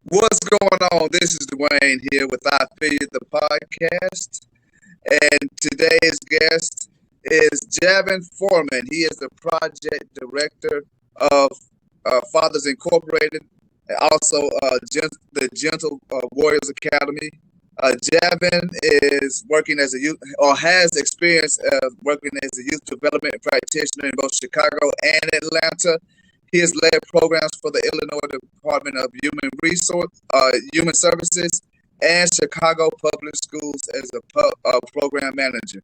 What's going on? This is Dwayne here with I Feed the Podcast. And today's guest is Javin Foreman. He is the project director of Fathers Incorporated, and also the Gentle Warriors Academy. Javin is working as a youth, or has experience working as a youth development practitioner in both Chicago and Atlanta. He has led programs for the Illinois Department of Human Services and Chicago Public Schools as a program manager.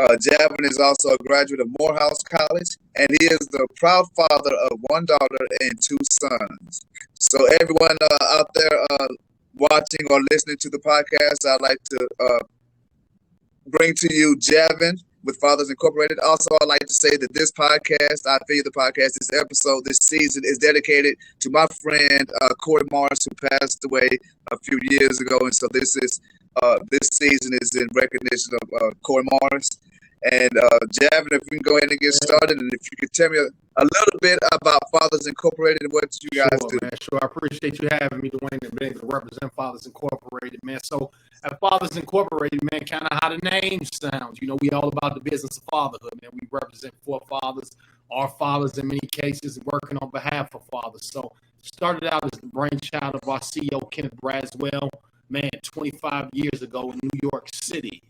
Javin is also a graduate of Morehouse College, and he is the proud father of one daughter and two sons. So everyone out there watching or listening to the podcast, I'd like to bring to you Javin with Fathers Incorporated. Also, I'd like to say that this podcast, I Feed the Podcast, this episode, this season is dedicated to my friend Corey Morris, who passed away a few years ago. And so this season is in recognition of Corey Morris. And Javin, if we can go ahead and get started, and if you could tell me a little bit about Fathers Incorporated and what you guys do. Man, sure. I appreciate you having me, Dwayne, and being able to represent Fathers Incorporated, man. So at Fathers Incorporated, man, kind of how the name sounds. You know, we all about the business of fatherhood, man. We represent forefathers, our fathers in many cases, working on behalf of fathers. So started out as the brainchild of our CEO, Kenneth Braswell, man, 25 years ago in New York City,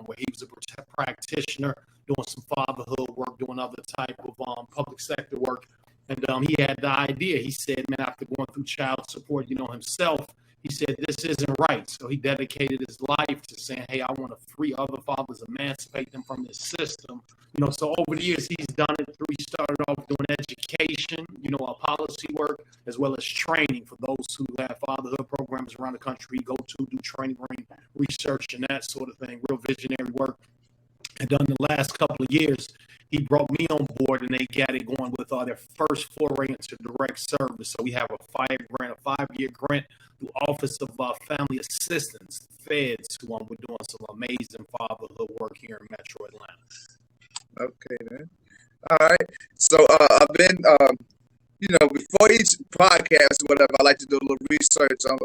where he was a practitioner doing some fatherhood work, doing other type of public sector work. And he had the idea. He said, man, after going through child support, himself, he said, this isn't right. So he dedicated his life to saying, hey, I want to free other fathers, emancipate them from this system. So over the years, he's done it through, he started off doing education, policy work, as well as training for those who have fatherhood programs around the country, go to do training, bring research and that sort of thing, real visionary work. And done the last couple of years, he brought me on board and they got it going with their first foray into direct service. So we have a 5-year grant through Office of Family Assistance, Feds, who we're doing some amazing fatherhood work here in Metro Atlanta. Okay, man. All right. So I've been, before each podcast, whatever, I like to do a little research on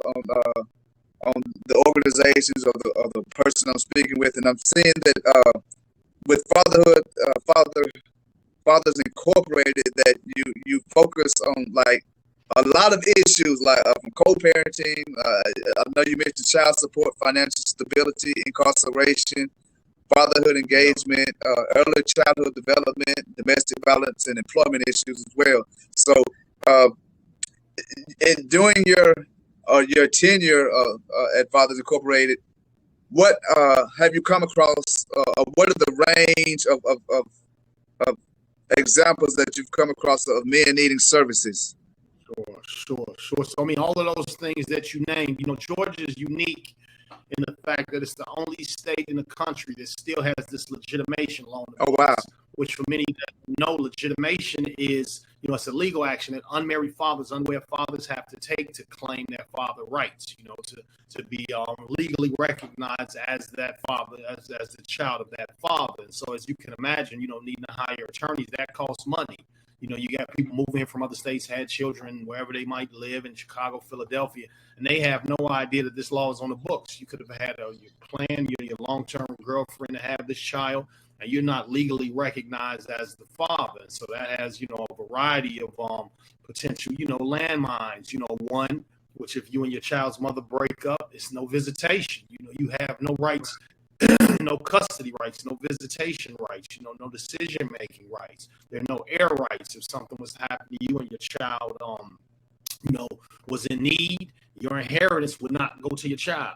the organizations or the person I'm speaking with, and I'm seeing that with Fatherhood, Fathers Incorporated, that you focus on like a lot of issues like from co-parenting. I know you mentioned child support, financial stability, incarceration, fatherhood engagement, early childhood development, domestic violence, and employment issues as well. So, in doing your tenure at Fathers Incorporated, what have you come across? What are the range of examples that you've come across of men needing services? Sure. So, all of those things that you named, Georgia is unique in the fact that it's the only state in the country that still has this legitimation law. Oh, wow. Which for many that know, legitimation is, it's a legal action that unmarried fathers, unwed fathers have to take to claim their father rights, to be legally recognized as that father, as the child of that father. And so as you can imagine, needing to hire attorneys, that costs money. You got people moving in from other states, had children wherever they might live in Chicago, Philadelphia, and they have no idea that this law is on the books. You could have had your plan, your long-term girlfriend to have this child, and you're not legally recognized as the father. So that has, a variety of potential, landmines. One, which if you and your child's mother break up, it's no visitation. You have no rights. No custody rights, no visitation rights, no decision-making rights. There are no heir rights. If something was happening to you and your child, was in need, your inheritance would not go to your child.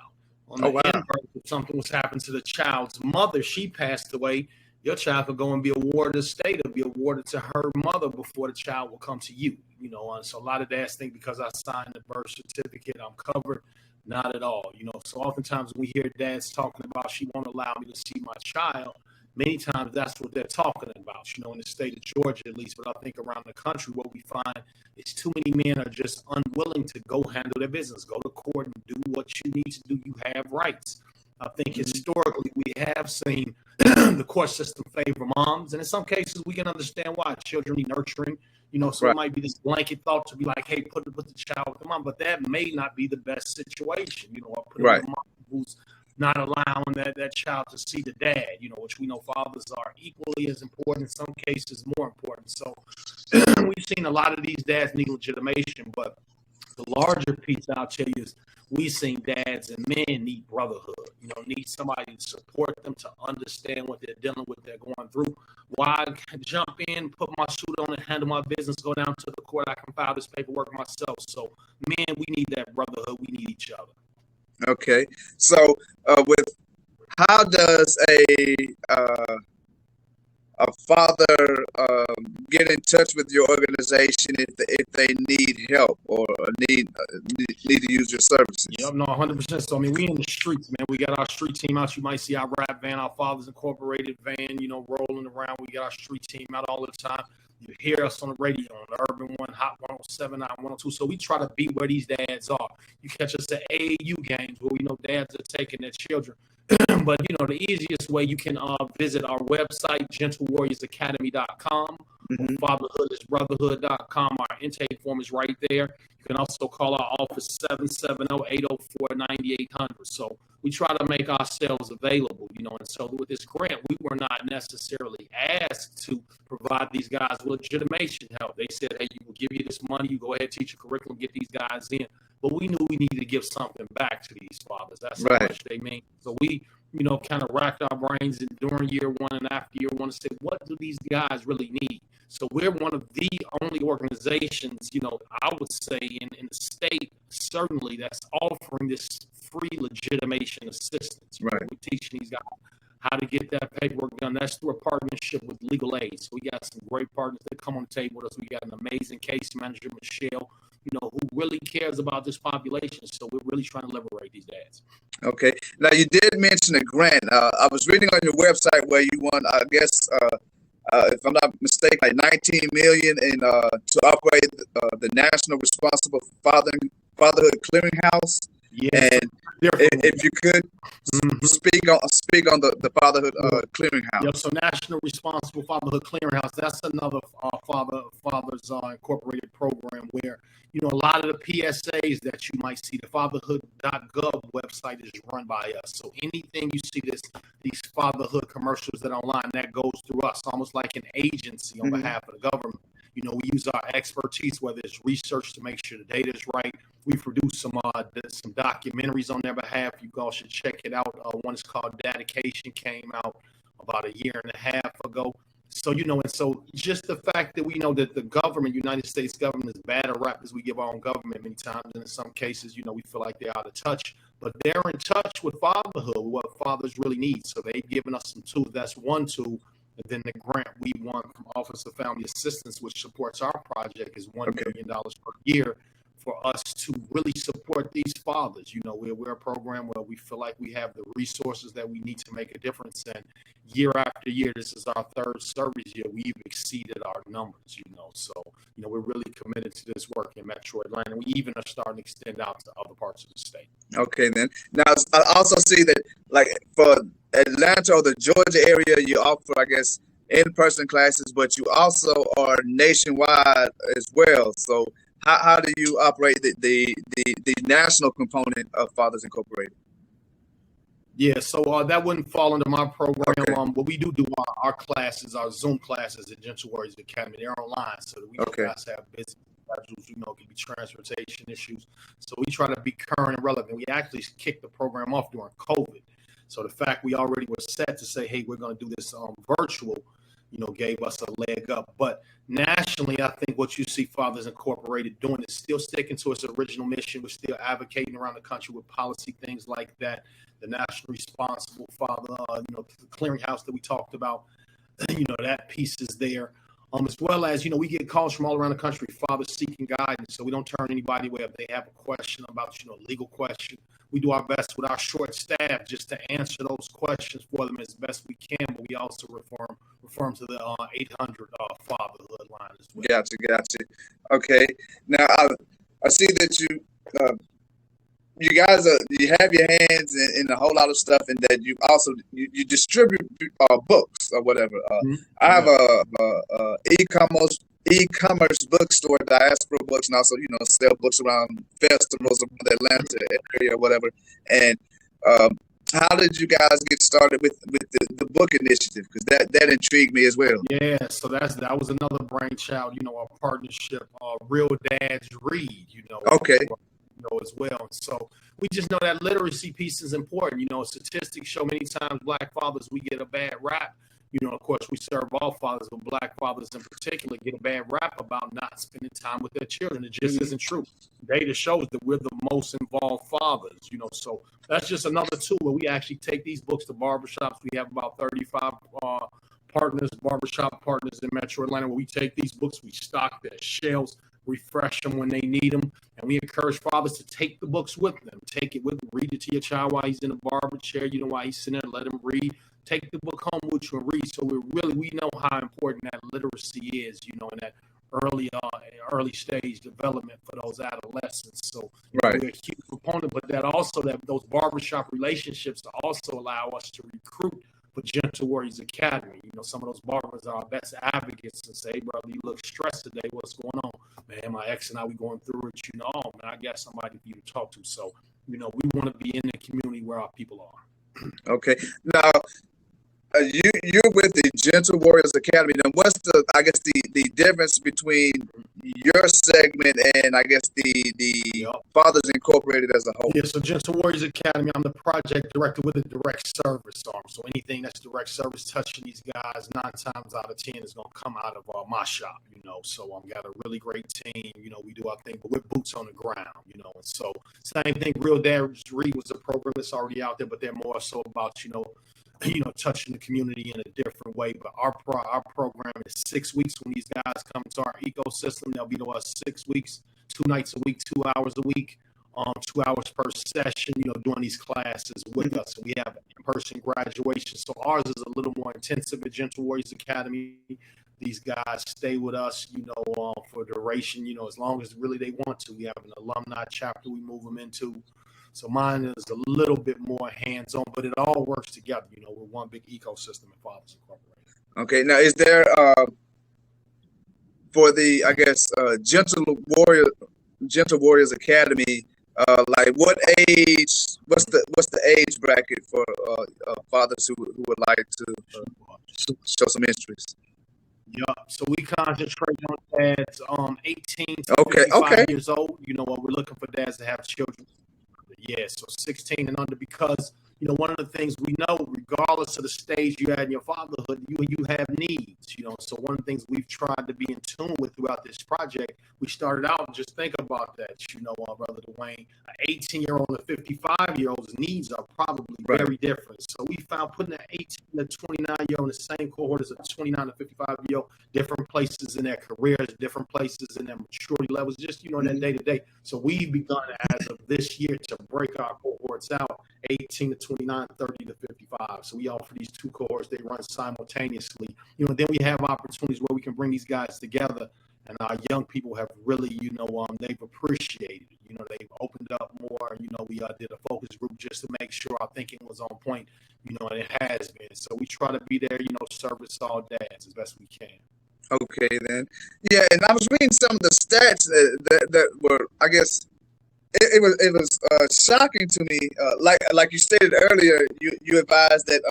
On the inverse, if something was happening to the child's mother, she passed away, your child could go and be awarded a estate or be awarded to her mother before the child will come to you. So a lot of dads think because I signed the birth certificate, I'm covered. Not at all. So oftentimes we hear dads talking about, she won't allow me to see my child. Many times that's what they're talking about, in the state of Georgia at least. But I think around the country, what we find is too many men are just unwilling to go handle their business, go to court and do what you need to do. You have rights. I think historically we have seen the court system favor moms. And in some cases we can understand why. Children need nurturing, So it might be this blanket thought to be like, hey, put the child with the mom, but that may not be the best situation. Or put it with the mom who's not allowing that child to see the dad, which we know fathers are equally as important, in some cases more important. So we've seen a lot of these dads need legitimation, but the larger piece I'll tell you is we've seen dads and men need brotherhood, need somebody to support them, to understand what they're dealing with, they're going through. Why jump in, put my suit on and handle my business, go down to the court, I can file this paperwork myself. So, man, we need that brotherhood. We need each other. Okay. So with how does a father get in touch with your organization if they need help or need to use your services? Yep, no, 100%. So, we in the streets, man. We got our street team out. You might see our rap van, our Fathers Incorporated van, rolling around. We got our street team out all the time. You hear us on the radio, on the Urban One, Hot 107, 102. So we try to be where these dads are. You catch us at AAU games where we know dads are taking their children. But, the easiest way you can visit our website, gentlewarriorsacademy.com. Fatherhoodisbrotherhood.com. Our intake form is right there. You can also call our office 770-804-9800. So we try to make ourselves available, and so with this grant, we were not necessarily asked to provide these guys with legitimation help. They said, hey, we'll give you this money, you go ahead, teach your curriculum, get these guys in. But we knew we needed to give something back to these fathers. That's how much they mean. So we, kind of racked our brains during year one and after year one to say, what do these guys really need? So we're one of the only organizations, I would say in the state, certainly, that's offering this free legitimation assistance. Right. We're teaching these guys how to get that paperwork done. That's through a partnership with Legal Aid. So we got some great partners that come on the table with us. We got an amazing case manager, Michelle, who really cares about this population. So we're really trying to liberate these dads. Okay. Now, you did mention a grant. I was reading on your website where you won, I guess, if I'm not mistaken, like $19 million to operate the National Responsible Fatherhood Clearinghouse. Yes. And if you could speak on the Fatherhood Clearinghouse. Yep. So National Responsible Fatherhood Clearinghouse, that's another Fathers Incorporated program where, a lot of the PSAs that you might see, the fatherhood.gov website is run by us. So anything you see these fatherhood commercials that are online, that goes through us, almost like an agency on behalf of the government. We use our expertise, whether it's research to make sure the data is right. We produce some documentaries on their behalf. You all should check it out. One is called Dedication, came out about a year and a half ago. So, and so just the fact that we know that the government, United States government, is bad at rap as we give our own government many times. And in some cases, we feel like they're out of touch. But they're in touch with fatherhood, what fathers really need. So they've given us some tools. That's one tool. And then the grant we won from Office of Family Assistance, which supports our project, is $1 million per year for us to really support these fathers. We're a program where we feel like we have the resources that we need to make a difference. And year after year, this is our third service year, we've exceeded our numbers, So, we're really committed to this work in Metro Atlanta. We even are starting to extend out to other parts of the state. Okay, then. Now, I also see that, like, for Atlanta or the Georgia area, you offer, I guess, in-person classes, but you also are nationwide as well. So how do you operate the national component of Fathers Incorporated? Yeah, so that wouldn't fall under my program. Okay. But we do our classes, our Zoom classes at Gentle Warriors Academy. They're online, so that we guys have business schedules, it can be transportation issues. So we try to be current and relevant. We actually kicked the program off during COVID. So the fact we already were set to say, hey, we're going to do this virtual, gave us a leg up. But nationally, I think what you see Fathers Incorporated doing is still sticking to its original mission. We're still advocating around the country with policy things like that. The National Responsible Father, the clearinghouse that we talked about, that piece is there. As well as, we get calls from all around the country, fathers seeking guidance. So we don't turn anybody away if they have a question about, a legal question. We do our best with our short staff just to answer those questions for them as best we can. But we also refer them to the 800 fatherhood line as well. Gotcha. Okay. Now, I see that you guys you have your hands in a whole lot of stuff, and that you also you distribute books or whatever. I have a e-commerce bookstore, diaspora books, and also sell books around festivals around the Atlanta area or whatever. And how did you guys get started with the book initiative? Because that intrigued me as well. Yeah, so that was another brainchild, our partnership, Real Dads Read, Okay. As well. So we just know that literacy piece is important. Statistics show many times Black fathers, we get a bad rap. Of course, we serve all fathers, but Black fathers in particular get a bad rap about not spending time with their children. It just isn't true. Data shows that we're the most involved fathers, so that's just another tool where we actually take these books to barbershops. We have about 35 barbershop partners in Metro Atlanta, where we take these books, we stock their shelves, refresh them when they need them, and we encourage fathers to take the books with them. Take it with them. Read it to your child while he's in a barber chair, while he's sitting there, let him read. Take the book home with you and read. So we know how important that literacy is, in that early stage development for those adolescents. So right. We're a key component, but those barbershop relationships to also allow us to recruit for Gentle Warriors Academy. Some of those barbers are our best advocates and say, hey, brother, you look stressed today. What's going on? Man, my ex and I, we going through it. Man, I got somebody for you to talk to. So, we want to be in the community where our people are. Okay. Now, you're with the Gentle Warriors Academy. Now, what's the difference between your segment and I guess the Fathers Incorporated as a whole? Yeah, so Gentle Warriors Academy, I'm the project director with a direct service arm. So anything that's direct service touching these guys, 9 times out of 10 is going to come out of my shop, So I've got a really great team. We do our thing, but we're boots on the ground, And so same thing, Real Dads Read was a program that's already out there, but they're more so about, touching the community in a different way. But our program is 6 weeks. When these guys come to our ecosystem, they'll be to us 6 weeks, 2 nights a week, 2 hours a week, 2 hours per session, doing these classes with us. And we have in-person graduation. So ours is a little more intensive at Gentle Warriors Academy. These guys stay with us, for duration, as long as really they want to. We have an alumni chapter we move them into. So mine is a little bit more hands-on, but it all works together. We're one big ecosystem at Fathers Incorporated. Okay. Now, is there for the Gentle Warriors Academy, like what age? What's the age bracket for fathers who would like to show some interest? Yeah, so we concentrate on dads 18 to 55 years old. We're looking for dads to have children. Yeah, so 16 and under, because one of the things we know, regardless of the stage you had in your fatherhood, you have needs. So one of the things we've tried to be in tune with throughout this project, we started out, just think about that. Our brother Dwayne, an 18-year-old and a 55-year-old's needs are probably very different. So we found putting an 18 to 29-year-old in the same cohort as a 29 to 55-year-old, different places in their careers, different places in their maturity levels, just in that day to day. So we've begun as of this year to break our cohorts out, 18 to 29, 30 to 55. So we offer these 2 cohorts. They run simultaneously. Then we have opportunities where we can bring these guys together, and our young people have really, they've appreciated it. They've opened up more. We did a focus group just to make sure our thinking was on point, and it has been. So we try to be there, service all dads as best we can. Okay, then. Yeah, and I was reading some of the stats that were, I guess, it was shocking to me. Like you stated earlier, you advised that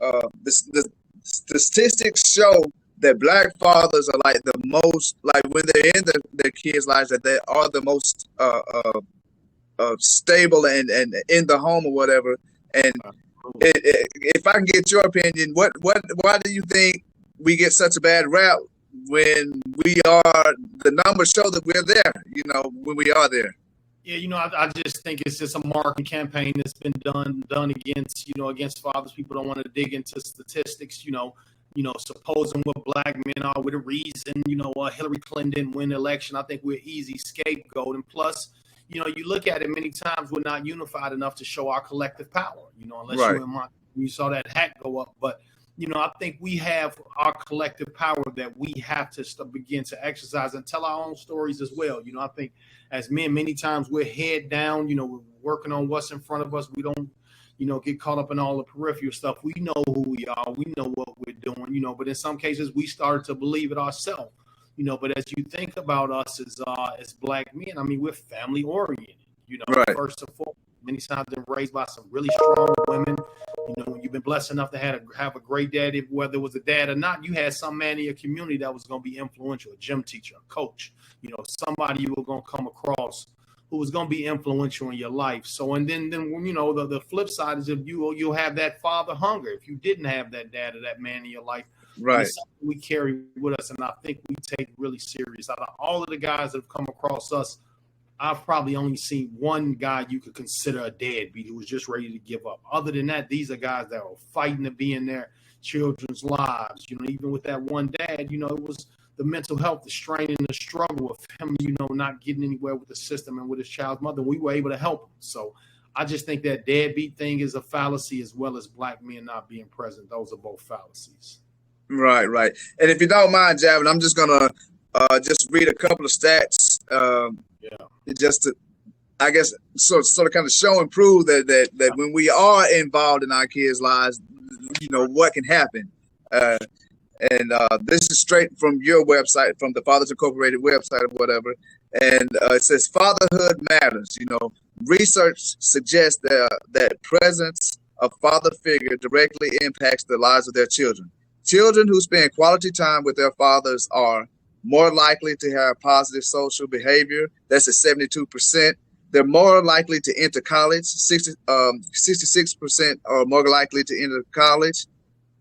the statistics show that Black fathers are like the most, like when they're in their kids' lives, that they are the most stable and in the home or whatever. And if I can get your opinion, why do you think we get such a bad rap when the numbers show that we're there, when we are there? Yeah, I just think it's just a marketing campaign that's been done against fathers. People don't want to dig into statistics, supposing what Black men are with a reason, Hillary Clinton didn't win the election. I think we're an easy scapegoat. And plus, you look at it many times, we're not unified enough to show our collective power, unless you saw that hat go up. But, I think we have our collective power that we have to begin to exercise and tell our own stories as well. I think as men, many times we're head down, we're working on what's in front of us. We don't, get caught up in all the peripheral stuff. We know who we are. We know what we're doing, but in some cases we started to believe it ourselves. But as you think about us as black men, I mean, we're family oriented, Right. first and foremost. Many times been raised by some really strong women. When you've been blessed enough to have a great dad, whether it was a dad or not, you had some man in your community that was going to be influential, a gym teacher, a coach, somebody you were going to come across who was going to be influential in your life. So, and then the flip side is if you'll have that father hunger. If you didn't have that dad or that man in your life, right, it's something we carry with us, and I think we take really serious. Out of all of the guys that have come across us, I've probably only seen one guy you could consider a deadbeat who was just ready to give up. Other than that, these are guys that are fighting to be in their children's lives. Even with that one dad, it was the mental health, the strain and the struggle of him, not getting anywhere with the system and with his child's mother. We were able to help him. So I just think that deadbeat thing is a fallacy, as well as black men not being present. Those are both fallacies. Right. And if you don't mind, Javin, I'm just gonna just read a couple of stats. Just to, I guess, sort of kind of show and prove that when we are involved in our kids' lives, what can happen. And this is straight from your website, from the Fathers Incorporated website or whatever. And it says fatherhood matters. Research suggests that presence of father figure directly impacts the lives of their children. Children who spend quality time with their fathers are more likely to have positive social behavior. That's at 72%. They're more likely to enter college. 66% are more likely to enter college.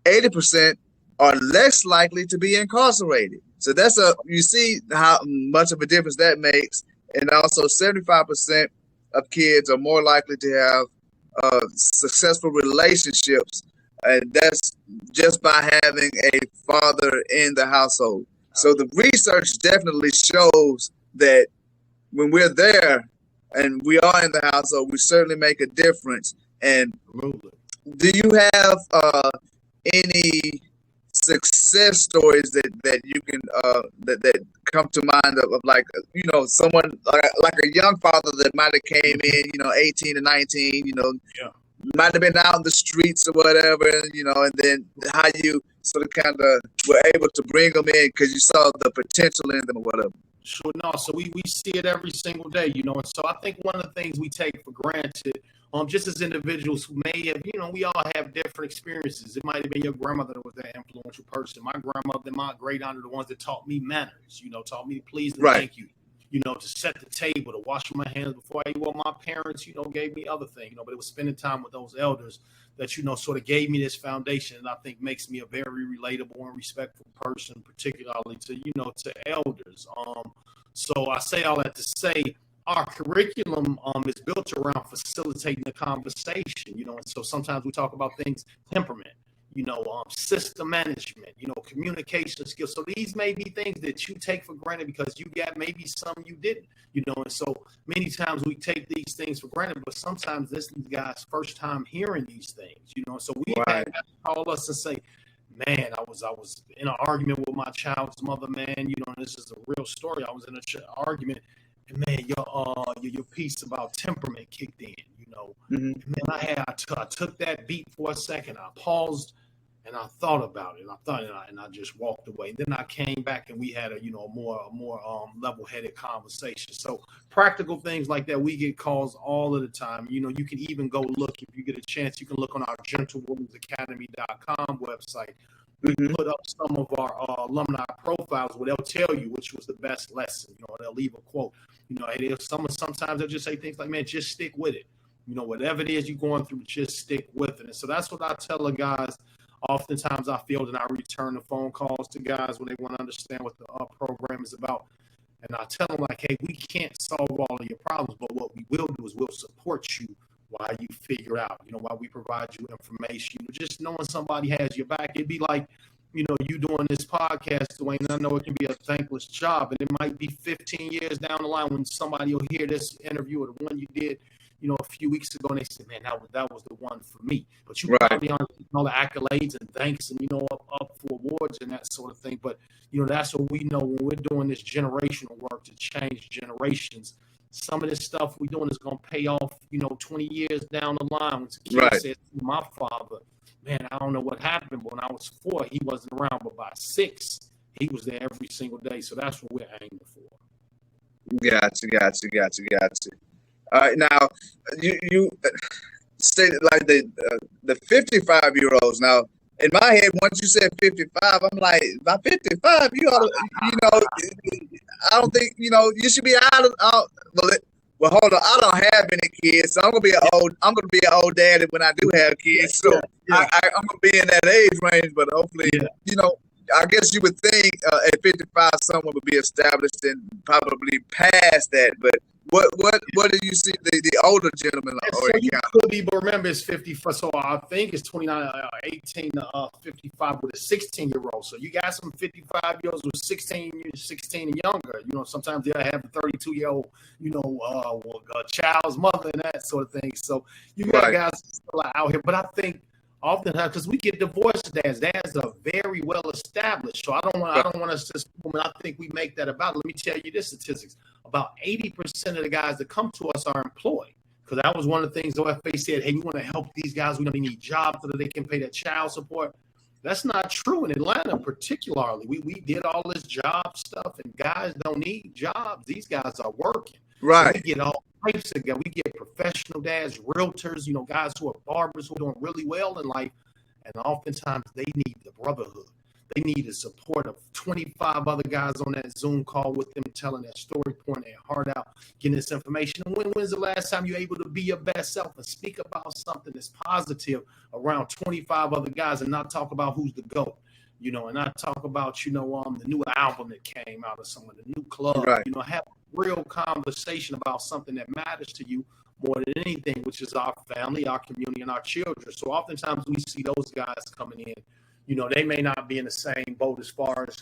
80% are less likely to be incarcerated. So you see how much of a difference that makes. And also 75% of kids are more likely to have successful relationships. And that's just by having a father in the household. So the research definitely shows that when we're there and we are in the household, we certainly make a difference. And do you have any success stories that you can that come to mind of like someone like a young father that might have came in 18 to 19 might have been out in the streets or whatever, and then how you sort of kind of were able to bring them in because you saw the potential in them or whatever. Sure, no. So we see it every single day, and so I think one of the things we take for granted, just as individuals who may have, we all have different experiences. It might have been your grandmother that was that influential person. My grandmother and my great aunt are the ones that taught me manners, taught me to please and thank you. To set the table, to wash my hands before I eat. Well, my parents, gave me other things, but it was spending time with those elders that, sort of gave me this foundation, and I think makes me a very relatable and respectful person, particularly to, to elders. So I say all that to say our curriculum is built around facilitating the conversation, and so sometimes we talk about things, temperament, system management, communication skills. So these may be things that you take for granted because you got maybe some you didn't, and so many times we take these things for granted, but sometimes this is these guys' first time hearing these things, so we have to call us and say, man, I was in an argument with my child's mother, man, and this is a real story. I was in an argument, and man, your piece about temperament kicked in, And then I took that beat for a second. I paused and I thought about it. And I just walked away. Then I came back and we had a more level-headed conversation. So practical things like that, we get calls all of the time. You can even go look, if you get a chance, you can look on our gentlewomansacademy.com website. We put up some of our alumni profiles where they'll tell you which was the best lesson. They'll leave a quote. Sometimes they'll just say things like, man, just stick with it. Whatever it is you're going through, just stick with it. And so that's what I tell the guys. Oftentimes I feel that I return the phone calls to guys when they want to understand what the program is about. And I tell them like, hey, we can't solve all of your problems, but what we will do is we'll support you while you figure out, while we provide you information. Just knowing somebody has your back. It'd be like, you doing this podcast, Dwayne, and I know it can be a thankless job, and it might be 15 years down the line when somebody will hear this interview or the one you did, a few weeks ago, and they said, man, that was the one for me. But you probably aren't getting all the accolades and thanks and, up for awards and that sort of thing. But, that's what we know when we're doing this generational work to change generations. Some of this stuff we're doing is going to pay off, 20 years down the line. When a kid says, my father, man, I don't know what happened, but when I was 4, he wasn't around. But by 6, he was there every single day. So that's what we're aiming for. Gotcha. All right, now you stated like the 55-year-olds. Now, in my head, once you said 55, I'm like, by 55, you ought to, I don't think you should be out. Well, hold on, I don't have any kids, so I'm gonna be an old daddy when I do have kids. So I'm gonna be in that age range, but hopefully, I guess you would think at 55 someone would be established and probably past that. But what do you see the older gentlemen so you could be, but remember it's 50. So I think it's 29, 18 to 55 with a 16-year-old. So you got some 55-year-olds with 16 and younger. Sometimes they'll have a 32-year-old, child's mother and that sort of thing. So you got guys still out here, but I think oftentimes, because we get divorced dads are very well established. So I don't want us to assume, and I think we make that about. Let me tell you this statistics: about 80% of the guys that come to us are employed. Because that was one of the things OFA said, hey, we want to help these guys. We know they need jobs so that they can pay their child support. That's not true in Atlanta, particularly. We did all this job stuff, and guys don't need jobs. These guys are working. Right. So we get all types of guys. We get professional dads, realtors, guys who are barbers who are doing really well in life. And oftentimes they need the brotherhood. They need the support of 25 other guys on that Zoom call with them, telling their story, pouring their heart out, getting this information. And when's the last time you're able to be your best self and speak about something that's positive around 25 other guys and not talk about who's the GOAT? And not talk about, the new album that came out of someone, the new club, right. Have a real conversation about something that matters to you more than anything, which is our family, our community, and our children. So oftentimes we see those guys coming in, they may not be in the same boat as far as,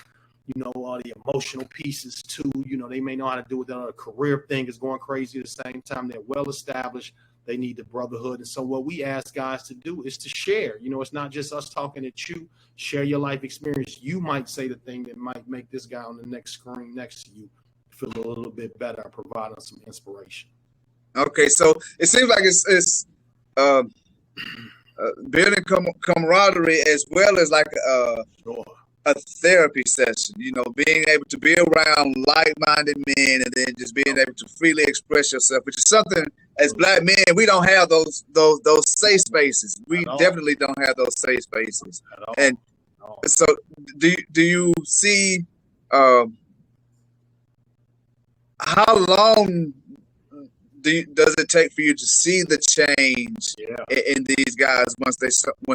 the emotional pieces too. They may know how to do it. Their career thing is going crazy at the same time. They're well established. They need the brotherhood. And so what we ask guys to do is to share. It's not just us talking at you. Share your life experience. You might say the thing that might make this guy on the next screen next to you feel a little bit better and provide us some inspiration. Okay, so it seems like it's building camaraderie as well as like a therapy session. Being able to be around like-minded men and then just being able to freely express yourself, which is something as Black men we don't have those safe spaces. We definitely don't have those safe spaces. And so, do you see how long does it take for you to see the change in these guys once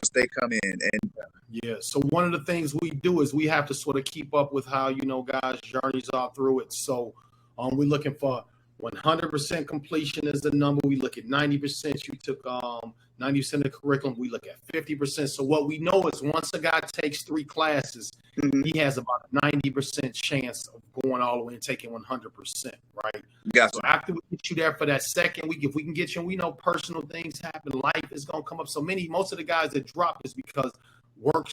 they come in? And so one of the things we do is we have to sort of keep up with how guys' journeys are through it. So we're looking for 100% completion is the number. We look at 90%. You took 90% of the curriculum. We look at 50%. So what we know is once a guy takes 3 classes, he has about a 90% chance of going all the way and taking 100%, right? Gotcha. So after we get you there for that second week, if we can get you, and we know personal things happen, life is going to come up. So most of the guys that drop is because work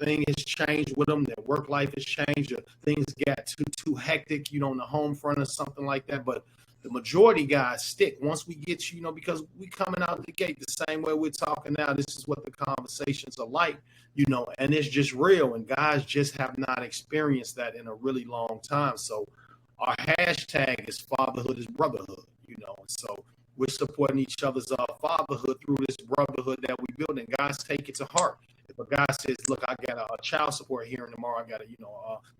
thing has changed with them. Their work life has changed. Things got too hectic, on the home front or something like that. But the majority guys stick once we get you, because we coming out the gate the same way we're talking now. This is what the conversations are like, and it's just real. And guys just have not experienced that in a really long time. So our hashtag is fatherhood is brotherhood, and so we're supporting each other's fatherhood through this brotherhood that we build, and guys take it to heart. If a guy says, look, I got a child support hearing tomorrow, I got a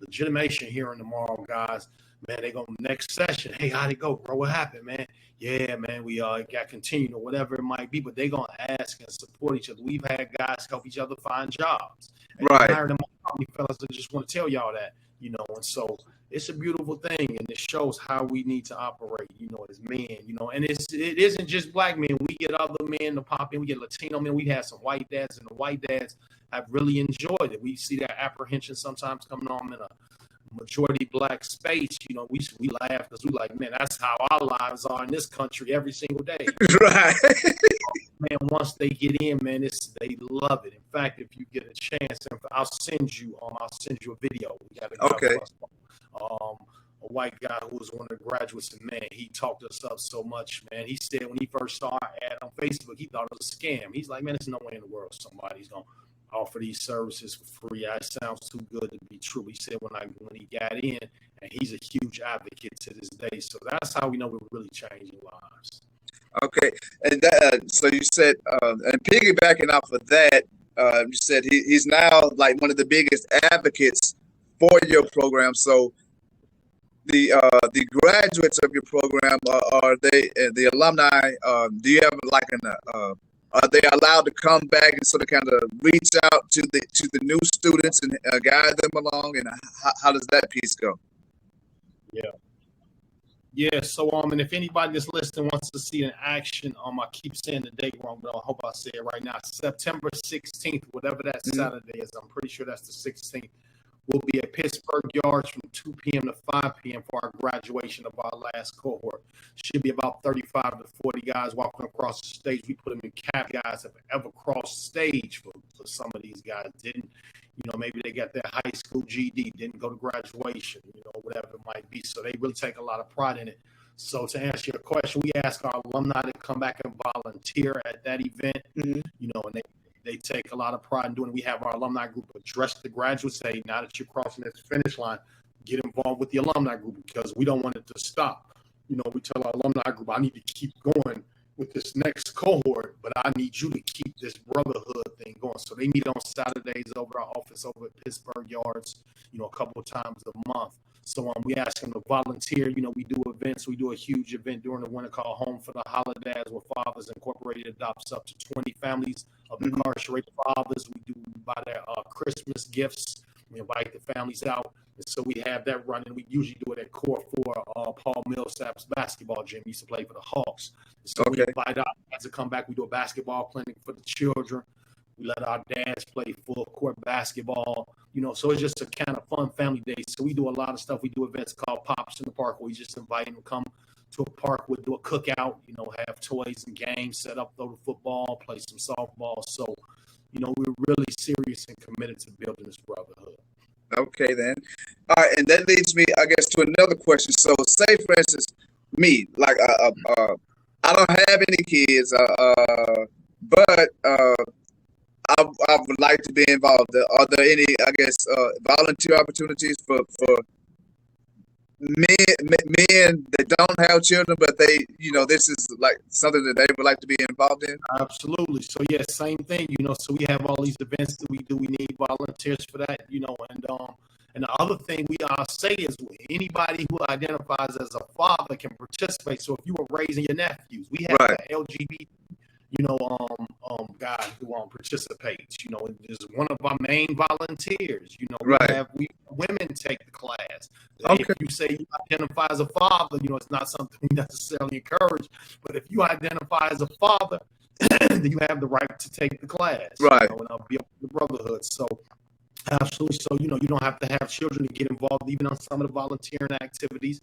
legitimation hearing tomorrow, guys, man, they go next session. Hey, how'd it go, bro? What happened, man? Yeah, man, we got continued or whatever it might be, but they gonna ask and support each other. We've had guys help each other find jobs. And right. Hired them company fellas. I just want to tell y'all that, and so it's a beautiful thing, and it shows how we need to operate, as men, and it isn't just Black men. We get other men to pop in. We get Latino men. We have some white dads, and the white dads have really enjoyed it. We see that apprehension sometimes coming on in a majority Black space. We laugh because we like, man, that's how our lives are in this country every single day. Right. Man, once they get in, man, they love it. In fact, if you get a chance, I'll send you a video. We got a white guy who was one of the graduates, and man, he talked us up so much, man. He said when he first saw our ad on Facebook, he thought it was a scam. He's like, man, there's no way in the world somebody's gonna offer these services for free. That sounds too good to be true. He said when he got in, and he's a huge advocate to this day. So that's how we know we're really changing lives. Okay, and so you said, and piggybacking off of that, you said he's now like one of the biggest advocates for your program. So the graduates of your program, are they the alumni? Do you have like are they allowed to come back and sort of kind of reach out to the new students and guide them along? And how does that piece go? Yeah. So and if anybody that's listening wants to see an action, I keep saying the date wrong, but I hope I say it right now. September 16th, whatever that Saturday is. I'm pretty sure that's the 16th. We'll be at Pittsburgh Yards from 2 p.m. to 5 p.m. for our graduation of our last cohort. Should be about 35 to 40 guys walking across the stage. We put them in cap. Guys have ever crossed the stage for some of these guys didn't. Maybe they got their high school GED, didn't go to graduation, whatever it might be. So they really take a lot of pride in it. So to answer your question, we ask our alumni to come back and volunteer at that event, and they take a lot of pride in doing it. We have our alumni group address the graduates, say, now that you're crossing this finish line, get involved with the alumni group because we don't want it to stop. We tell our alumni group, I need to keep going with this next cohort, but I need you to keep this brotherhood thing going. So they meet on Saturdays over our office over at Pittsburgh Yards, a couple of times a month. So we ask them to volunteer. We do events. We do a huge event during the winter called Home for the Holidays, where Fathers Incorporated adopts up to 20 families of incarcerated fathers. We do buy their Christmas gifts. We invite the families out. And so we have that running. We usually do it at Core 4, Paul Millsap's basketball gym. He used to play for the Hawks. So we invite our dads to come back. We do a basketball clinic for the children. We let our dads play full court basketball. So it's just a kind of fun family day. So we do a lot of stuff. We do events called Pops in the Park, where we just invite them to come to a park. We'll do a cookout, have toys and games, set up, throw the football, play some softball. So, we're really serious and committed to building this brotherhood. Okay, then. All right, and that leads me, I guess, to another question. So, say, for instance, me, like, I don't have any kids, but I would like to be involved. Are there any, I guess, volunteer opportunities for men that don't have children, but they, this is like something that they would like to be involved in? Absolutely. So yeah, same thing. So we have all these events that we do. We need volunteers for that. And the other thing I'll say is anybody who identifies as a father can participate. So if you were raising your nephews, we have an LGBT, guy who participates. Is one of our main volunteers. We women take the class. If you say you identify as a father, it's not something we necessarily encourage. But if you identify as a father, then you have the right to take the class. Right. And I'll be up with the brotherhood. So absolutely. So, you don't have to have children to get involved even on some of the volunteering activities,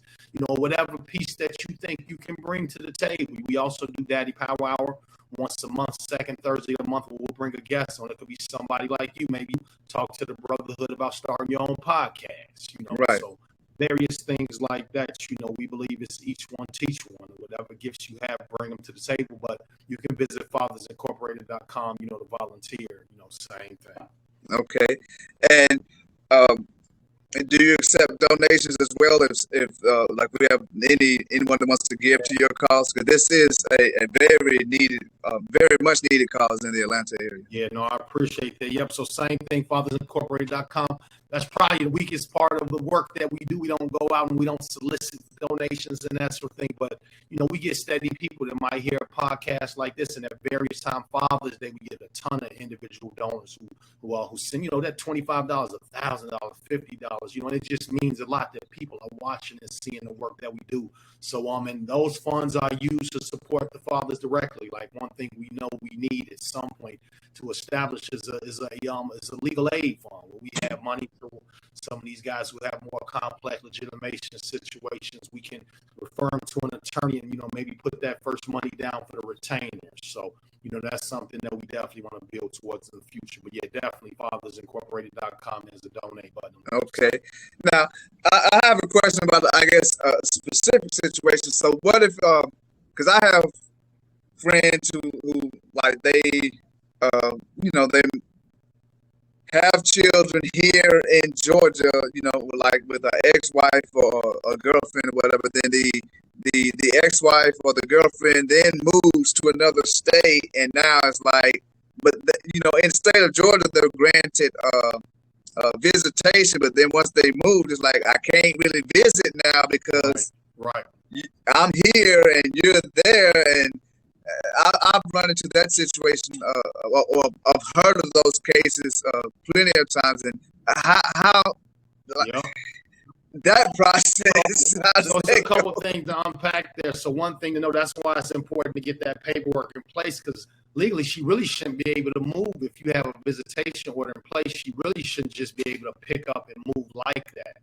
whatever piece that you think you can bring to the table. We also do Daddy Power Hour once a month, second Thursday of the month, where we'll bring a guest on. It could be somebody like you, maybe talk to the brotherhood about starting your own podcast, Right. So various things like that, we believe it's each one teach one. Whatever gifts you have, bring them to the table. But you can visit fathersincorporated.com, to volunteer, same thing. Okay, and do you accept donations as well if like we have anyone that wants to give to your cause? Because this is a very needed, very much needed cause in the Atlanta area. Yeah, no, I appreciate that. Yep. So same thing, fathersincorporated.com. That's probably the weakest part of the work that we do. We don't go out and we don't solicit donations and that sort of thing. But, we get steady people that might hear a podcast like this, and at various time Father's Day, we get a ton of individual donors who send, that $25, $1,000, $50, and it just means a lot that people are watching and seeing the work that we do. So, and those funds are used to support the fathers directly. Like one thing we know we need at some point to establish is a legal aid fund where we have money for some of these guys who have more complex legitimation situations. We can refer them to an attorney and, maybe put that first money down for the retainers. So, that's something that we definitely want to build towards in the future. But yeah, definitely fathersincorporated.com is a donate button. Okay. Now, I have a question about, I guess, a specific situation. So what if, because I have friends who like they have children here in Georgia, like with an ex-wife or a girlfriend or whatever, then the ex-wife or the girlfriend then moves to another state, and now it's like, but in the state of Georgia, they're granted visitation, but then once they moved, it's like I can't really visit now because right. I'm here and you're there, and I've run into that situation, or I've heard of those cases plenty of times, and how Yeah. that process. So it's a couple of things to unpack there. So one thing to know, that's why it's important to get that paperwork in place, because legally she really shouldn't be able to move. If you have a visitation order in place, she really shouldn't just be able to pick up and move like that,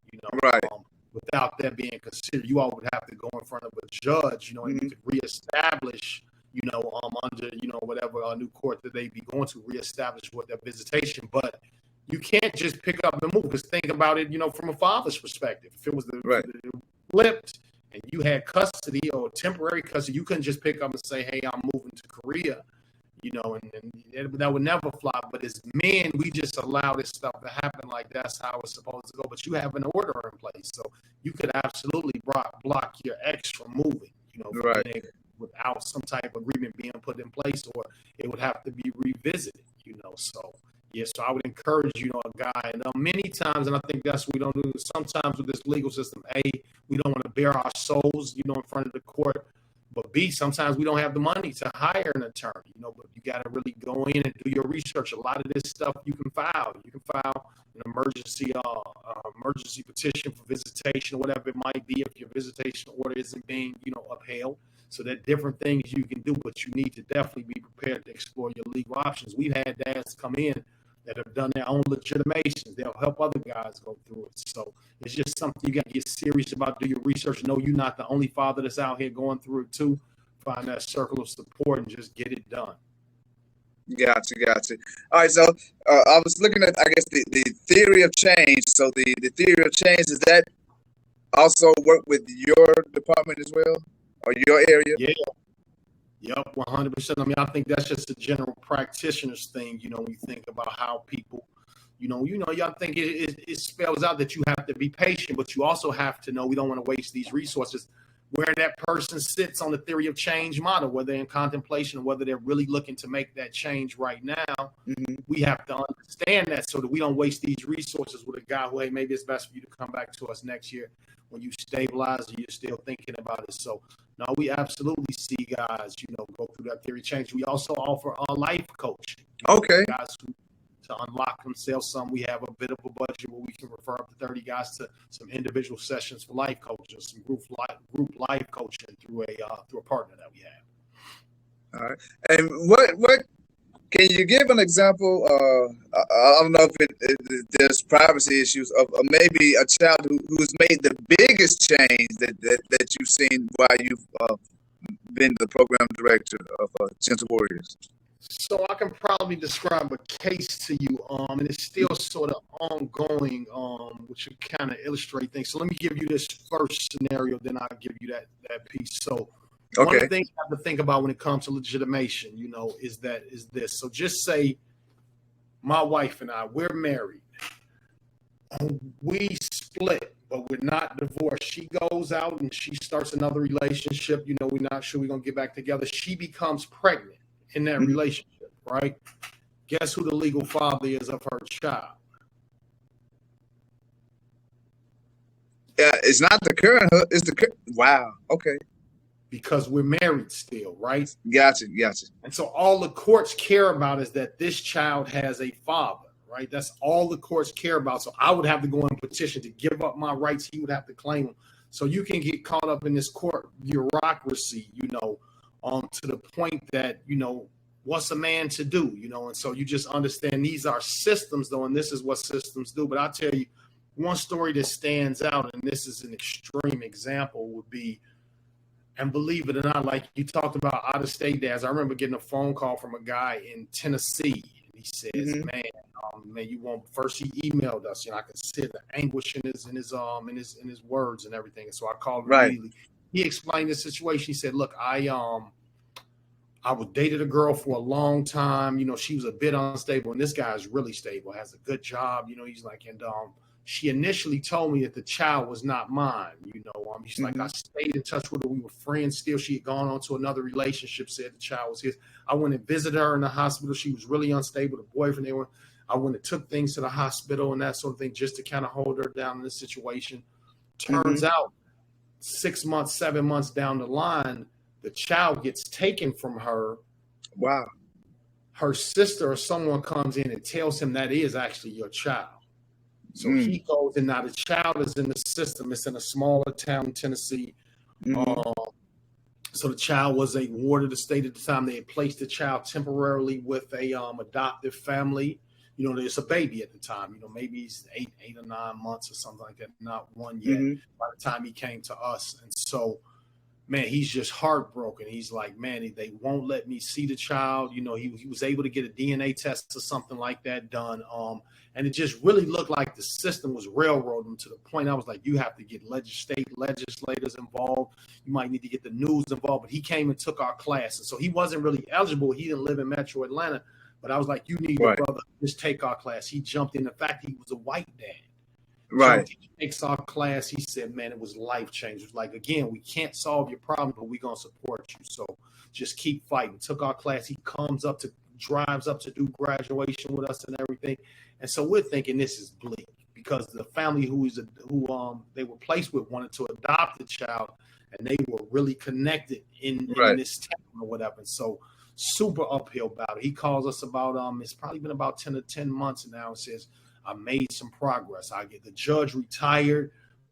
Right. Without that being considered. You all would have to go in front of a judge, and you could reestablish, under, whatever new court that they be going to, reestablish what their visitation. But you can't just pick up and move. Because think about it, from a father's perspective. If it was flipped and you had custody or temporary custody, you couldn't just pick up and say, hey, I'm moving to Korea, and that would never fly. But as men, we just allow this stuff to happen like that's how it's supposed to go. But you have an order in place, so you could absolutely block your ex from moving, Right. without some type of agreement being put in place, or it would have to be revisited, So, yeah, so I would encourage, a guy, and many times, and I think that's what we don't do, sometimes with this legal system, A, we don't want to bare our souls, in front of the court, but B, sometimes we don't have the money to hire an attorney, but you got to really go in and do your research. A lot of this stuff you can file. You can file an emergency petition for visitation, or whatever it might be, if your visitation order isn't being, upheld. So there are different things you can do, but you need to definitely be prepared to explore your legal options. We've had dads come in that have done their own legitimations. They'll help other guys go through it. So it's just something you got to get serious about. Do your research. Know you're not the only father that's out here going through it too. Find that circle of support and just get it done. Gotcha. All right, so I was looking at, I guess, the theory of change. So the theory of change, does that also work with your department as well, or your area? Yeah. Yep, 100%. I mean, I think that's just a general practitioner's thing, when you think about how people, y'all think it spells out that you have to be patient, but you also have to know we don't want to waste these resources. Where that person sits on the theory of change model, whether they're in contemplation or whether they're really looking to make that change right now, we have to understand that so that we don't waste these resources with a guy who, hey, maybe it's best for you to come back to us next year when you stabilize and you're still thinking about it. So, no, we absolutely see guys, go through that theory of change. We also offer a life coaching. Okay. Guys who, to unlock themselves some, we have a bit of a budget where we can refer up to 30 guys to some individual sessions for life coaching, some group life coaching through a partner that we have. All right. And what can you give an example? I don't know if there's privacy issues of maybe a child who's made the biggest change that you've seen while you've been the program director of Gentle Warriors. So I can probably describe a case to you, and it's still sort of ongoing, which would kind of illustrate things. So let me give you this first scenario, then I'll give you that piece. So one of the things I have to think about when it comes to legitimation, is this. So just say my wife and I, we're married. We split, but we're not divorced. She goes out and she starts another relationship. We're not sure we're going to get back together. She becomes pregnant in that relationship, right? Guess who the legal father is of her child? It's not the current. It's wow. Okay. Because we're married still, right? Gotcha. And so all the courts care about is that this child has a father, right? That's all the courts care about. So I would have to go and petition to give up my rights. He would have to claim them. So you can get caught up in this court bureaucracy, to the point that, what's a man to do, and so you just understand these are systems, though, and this is what systems do. But I'll tell you one story that stands out, and this is an extreme example, would be, and believe it or not, like you talked about out-of-state dads, I remember getting a phone call from a guy in Tennessee. He says, man, you won't. First, he emailed us. I could see the anguish in his words and everything. And so I called him immediately. He explained the situation. He said, look, I was dated a girl for a long time. She was a bit unstable, and this guy is really stable, has a good job. He's like, and she initially told me that the child was not mine. She's like, I stayed in touch with her. We were friends still. She had gone on to another relationship, said the child was his. I went and visited her in the hospital. She was really unstable. The boyfriend, I went and took things to the hospital and that sort of thing just to kind of hold her down in this situation. Turns out 6 months, 7 months down the line, the child gets taken from her. Wow. Her sister or someone comes in and tells him that is actually your child. So he goes, and now the child is in the system. It's in a smaller town in Tennessee. So the child was a ward of the state at the time. They had placed the child temporarily with a adoptive family. There's a baby at the time. Maybe he's 8 or 9 months or something like that. Not one yet by the time he came to us. And so, man, he's just heartbroken. He's like, man, they won't let me see the child. He was able to get a DNA test or something like that done. And it just really looked like the system was railroading to the point I was like, you have to get state legislators involved. You might need to get the news involved. But he came and took our class. And so he wasn't really eligible. He didn't live in Metro Atlanta. But I was like, you need your brother. Just take our class. He jumped in. In fact, he was a white dad. Right. So he takes our class. He said, man, it was life-changing. It was like, again, we can't solve your problem, but we're going to support you. So just keep fighting. Took our class. He drives up to do graduation with us and everything. And so we're thinking this is bleak because the family who they were placed with wanted to adopt the child, and they were really connected in this town or whatever. And so super uphill battle. He calls us about, it's probably been about 10 months now, and says, I made some progress. The judge retired,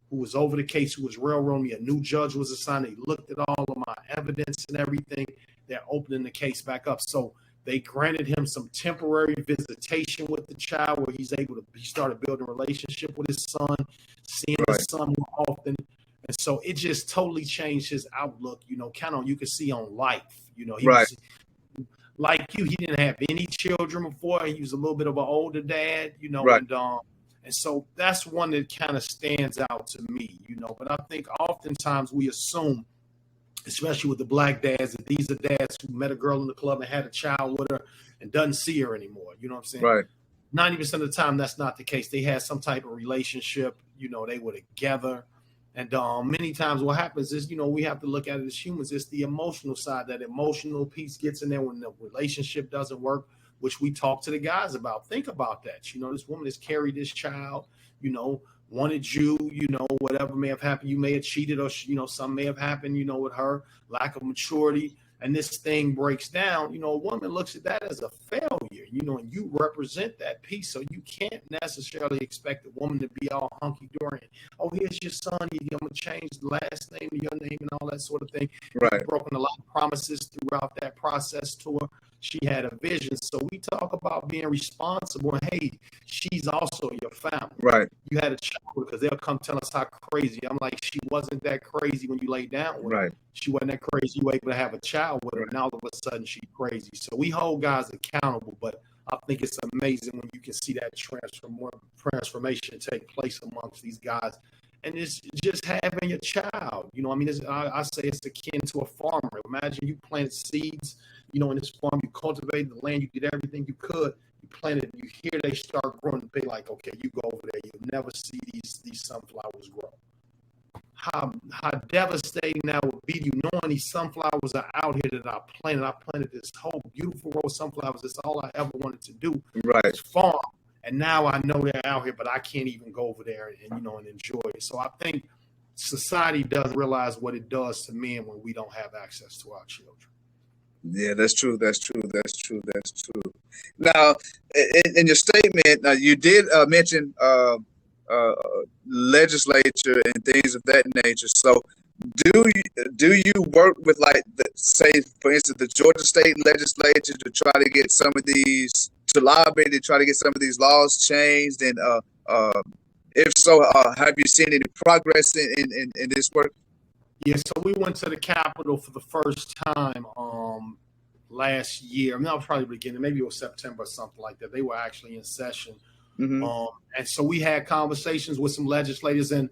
who was over the case, who was railroading me. A new judge was assigned. They looked at all of my evidence and everything. They're opening the case back up. So they granted him some temporary visitation with the child where he started building a relationship with his son, seeing his son more often. And so it just totally changed his outlook, kind of, you could see on life. He was like you, he didn't have any children before. He was a little bit of an older dad, and so that's one that kind of stands out to me, But I think oftentimes we assume, especially with the black dads, that these are dads who met a girl in the club and had a child with her and doesn't see her anymore. You know what I'm saying? Right. 90% of the time, that's not the case. They had some type of relationship. They were together. And many times what happens is, we have to look at it as humans. It's the emotional side. That emotional piece gets in there when the relationship doesn't work, which we talk to the guys about. Think about that. This woman has carried this child, wanted you, whatever may have happened. You may have cheated or, something may have happened, with her, lack of maturity. And this thing breaks down, a woman looks at that as a failure, and you represent that piece. So you can't necessarily expect a woman to be all hunky-dory. Oh, here's your son. I'm going to change the last name to your name and all that sort of thing. Right. You've broken a lot of promises throughout that process to her. She had a vision. So we talk about being responsible. Hey, she's also your family. Right. You had a child because they'll come tell us how crazy. I'm like, she wasn't that crazy when you laid down with her. She wasn't that crazy. You were able to have a child with her. And all of a sudden she's crazy. So we hold guys accountable, but I think it's amazing when you can see that transformation take place amongst these guys. And it's just having a child. I say it's akin to a farmer. Imagine you planted seeds, in this farm, you cultivated the land, you did everything you could. You planted, you hear they start growing big, like, okay, you go over there, you'll never see these sunflowers grow. How devastating that would be to you, knowing these sunflowers are out here that I planted. I planted this whole beautiful row of sunflowers. That's all I ever wanted to do. Right. Farm. And now I know they're out here, but I can't even go over there and enjoy it. So I think society does realize what it does to men when we don't have access to our children. Yeah, that's true. Now, in your statement, you did mention legislature and things of that nature. So, do you work with, like, say, for instance, the Georgia State Legislature to try to get some of these, to lobby to try to get some of these laws changed? And if so, have you seen any progress in this work? Yeah, so we went to the Capitol for the first time last year. I mean, that was probably the beginning. Maybe it was September or something like that. They were actually in session. And so we had conversations with some legislators, and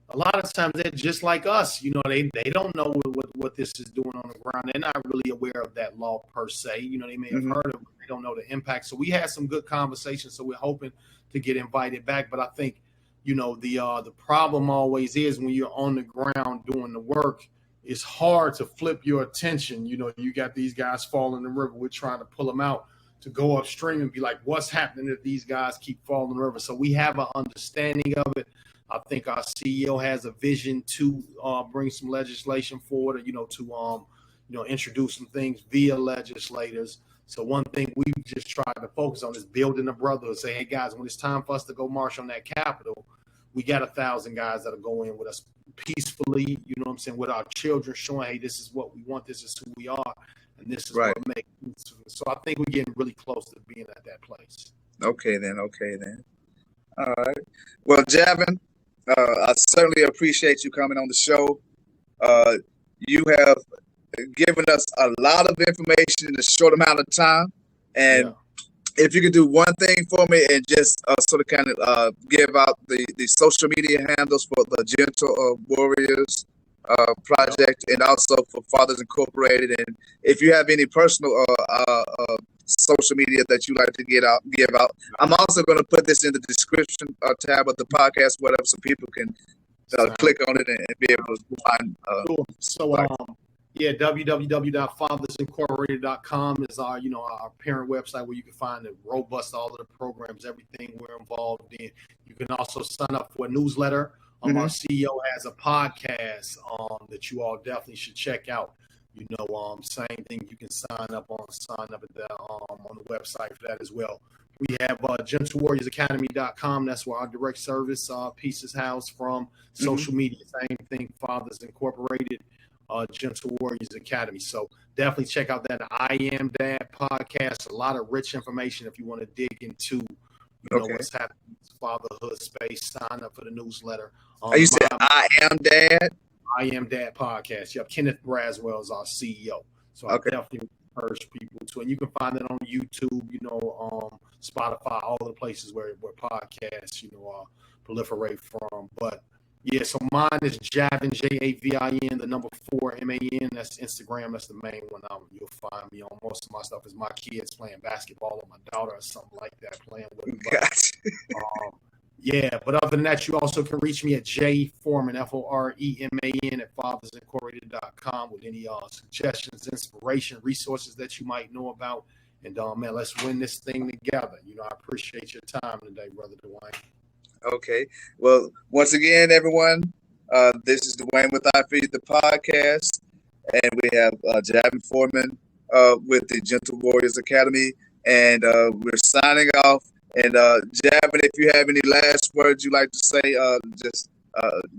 a lot of times they're just like us. You know, they don't know what this is doing on the ground. They're not really aware of that law per se. You know, they may have heard of it, but they don't know the impact. So we had some good conversations. So we're hoping to get invited back. But I think, you know, the problem always is when you're on the ground doing the work, it's hard to flip your attention. You know, you got these guys falling in the river. We're trying to pull them out to go upstream and be like, what's happening if these guys keep falling in the river? So we have an understanding of it. I think our CEO has a vision to bring some legislation forward, you know, to introduce some things via legislators. So one thing we've just tried to focus on is building a brotherhood. Say, hey guys, when it's time for us to go march on that Capitol, we got 1,000 guys that'll go in with us peacefully. You know what I'm saying? With our children, showing, hey, this is what we want. This is who we are, and this is what makes. So I think we're getting really close to being at that place. Okay then. All right. Well, Javin, I certainly appreciate you coming on the show. You have given us a lot of information in a short amount of time. And if you could do one thing for me and just sort of kind of give out the social media handles for the Gentle Warriors Project and also for Fathers Incorporated. And if you have any personal social media that you like to give out. I'm also going to put this in the description tab of the podcast, whatever, so people can click on it and be able to find. Cool. So, www.fathersincorporated.com is our parent website where you can find the robust, all of the programs, everything we're involved in. You can also sign up for a newsletter. Our CEO has a podcast that you all definitely should check out. You know, same thing. You can sign up on the website for that as well. We have GentleWarriorsAcademy.com. That's where our direct service piece is housed from. Social media, same thing. Fathers Incorporated, Gentle Warriors Academy. So definitely check out that I Am Dad podcast. A lot of rich information if you want to dig into what's happening in this fatherhood space. Sign up for the newsletter. You said I Am Dad? I Am Dad podcast. Yep. Kenneth Braswell is our CEO. So I definitely encourage people to, and you can find it on YouTube, Spotify, all the places where podcasts, proliferate from. But yeah, so mine is Javin, Javin, the number 4 MAN. That's Instagram. That's the main one. You'll find me on. Most of my stuff is my kids playing basketball or my daughter or something like that playing with them. But other than that, you also can reach me at J Foreman, Foreman at fathersincorporated.com with any suggestions, inspiration, resources that you might know about. And man, let's win this thing together. I appreciate your time today, Brother Dwayne. Okay. Well, once again, everyone, this is Dwayne with I Feed the Podcast, and we have Javin Foreman with the Gentle Warriors Academy, and we're signing off. And Javin, if you have any last words you'd like to say, just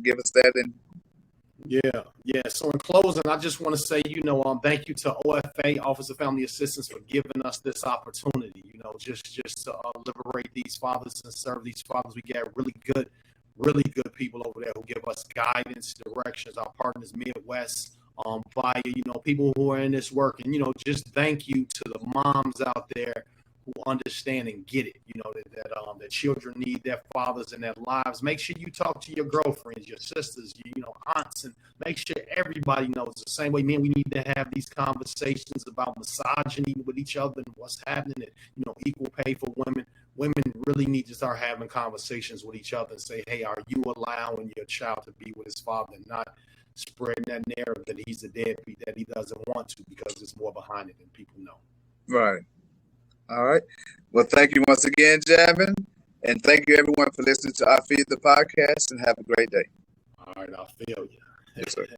give us that. And Yeah. So in closing, I just want to say, thank you to OFA, Office of Family Assistance, for giving us this opportunity. Just to liberate these fathers and serve these fathers. We get really good people over there who give us guidance, directions. Our partners, Midwest, via people who are in this work, and just thank you to the moms out there who understand and get it, that children need their fathers in their lives. Make sure you talk to your girlfriends, your sisters, your aunts, and make sure everybody knows. The same way, man, we need to have these conversations about misogyny with each other and what's happening, and, equal pay for women. Women really need to start having conversations with each other and say, hey, are you allowing your child to be with his father and not spreading that narrative that he's a deadbeat, that he doesn't want to, because there's more behind it than people know. Right. All right. Well, thank you once again, Javin. And thank you, everyone, for listening to I Feed the Podcast, and have a great day. All right. I feel you. Yes, sir.